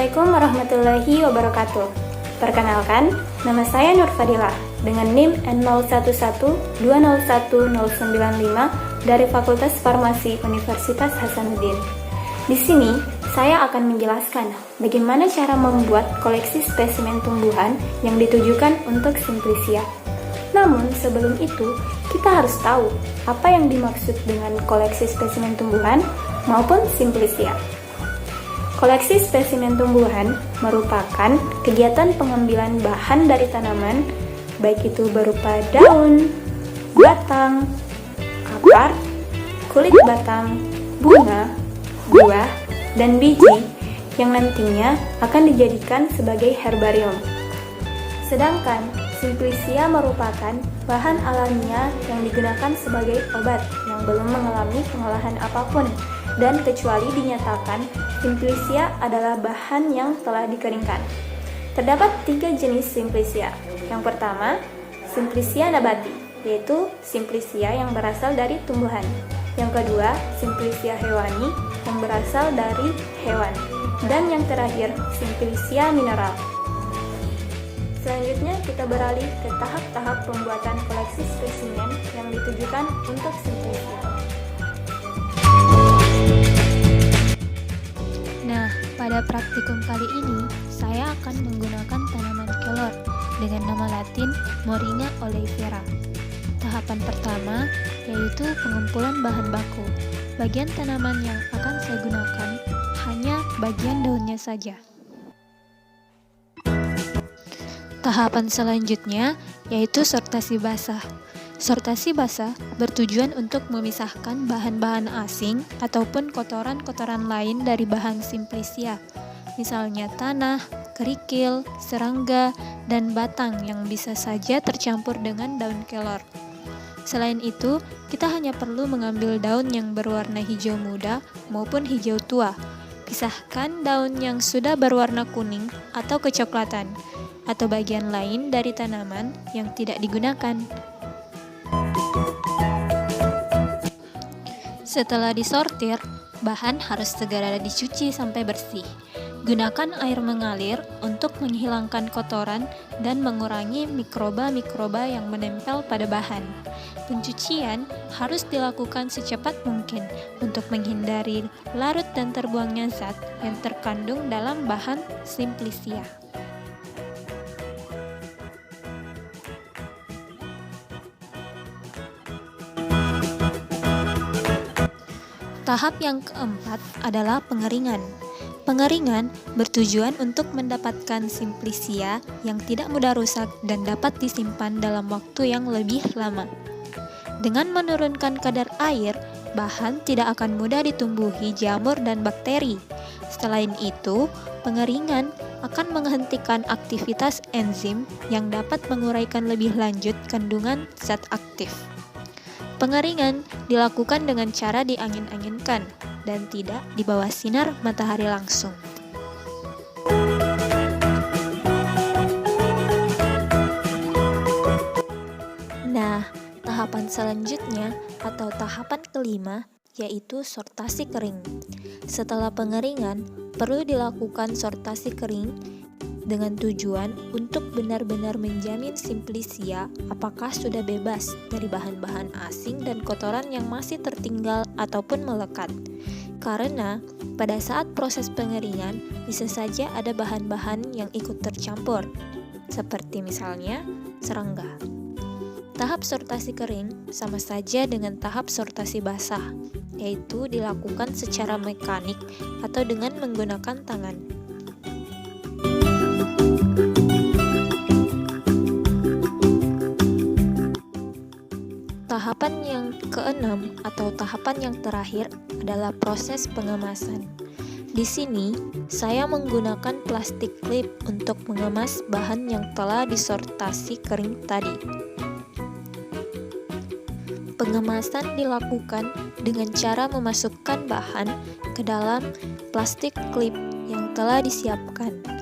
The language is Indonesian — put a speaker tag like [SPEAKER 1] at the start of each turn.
[SPEAKER 1] Assalamualaikum warahmatullahi wabarakatuh. Perkenalkan, nama saya Nur Fadilah dengan NIM N0112019095 dari Fakultas Farmasi Universitas Hasanuddin. Di sini, saya akan menjelaskan bagaimana cara membuat koleksi spesimen tumbuhan yang ditujukan untuk Simplicia. Namun, sebelum itu, kita harus tahu apa yang dimaksud dengan koleksi spesimen tumbuhan maupun Simplicia. Koleksi spesimen tumbuhan merupakan kegiatan pengambilan bahan dari tanaman, baik itu berupa daun, batang, akar, kulit batang, bunga, buah, dan biji yang nantinya akan dijadikan sebagai herbarium. Sedangkan Simplicia merupakan bahan alamiah yang digunakan sebagai obat yang belum mengalami pengolahan apapun, dan kecuali dinyatakan Simplicia adalah bahan yang telah dikeringkan. Terdapat 3 jenis Simplicia. Yang pertama, Simplicia nabati, yaitu Simplicia yang berasal dari tumbuhan. Yang kedua, Simplicia hewani yang berasal dari hewan. Dan yang terakhir, Simplicia mineral. Selanjutnya kita beralih ke tahap-tahap pembuatan koleksi spesimen yang ditujukan untuk Simplicia.
[SPEAKER 2] Nah, pada praktikum kali ini, saya akan menggunakan tanaman kelor dengan nama latin Moringa oleifera. Tahapan pertama yaitu pengumpulan bahan baku. Bagian tanaman yang akan saya gunakan hanya bagian daunnya saja. Tahapan selanjutnya yaitu sortasi basah. Sortasi basah bertujuan untuk memisahkan bahan-bahan asing ataupun kotoran-kotoran lain dari bahan Simplicia, misalnya tanah, kerikil, serangga, dan batang yang bisa saja tercampur dengan daun kelor. Selain itu, kita hanya perlu mengambil daun yang berwarna hijau muda maupun hijau tua. Pisahkan daun yang sudah berwarna kuning atau kecoklatan, atau bagian lain dari tanaman yang tidak digunakan. Setelah disortir, bahan harus segera dicuci sampai bersih. Gunakan air mengalir untuk menghilangkan kotoran dan mengurangi mikroba-mikroba yang menempel pada bahan. Pencucian harus dilakukan secepat mungkin untuk menghindari larut dan terbuangnya zat yang terkandung dalam bahan Simplicia. Tahap yang keempat adalah pengeringan. Pengeringan bertujuan untuk mendapatkan Simplicia yang tidak mudah rusak dan dapat disimpan dalam waktu yang lebih lama. Dengan menurunkan kadar air, bahan tidak akan mudah ditumbuhi jamur dan bakteri. Selain itu, pengeringan akan menghentikan aktivitas enzim yang dapat menguraikan lebih lanjut kandungan zat aktif. Pengeringan dilakukan dengan cara diangin-anginkan dan tidak di bawah sinar matahari langsung. Nah, tahapan selanjutnya atau tahapan kelima yaitu sortasi kering. Setelah pengeringan, perlu dilakukan sortasi kering dengan tujuan untuk benar-benar menjamin Simplicia apakah sudah bebas dari bahan-bahan asing dan kotoran yang masih tertinggal ataupun melekat. Karena pada saat proses pengeringan bisa saja ada bahan-bahan yang ikut tercampur, seperti misalnya serangga. Tahap sortasi kering sama saja dengan tahap sortasi basah, yaitu dilakukan secara mekanik atau dengan menggunakan tangan. Tahapan yang keenam atau tahapan yang terakhir adalah proses pengemasan. Di sini, saya menggunakan plastik klip untuk mengemas bahan yang telah disortasi kering tadi. Pengemasan dilakukan dengan cara memasukkan bahan ke dalam plastik klip yang telah disiapkan.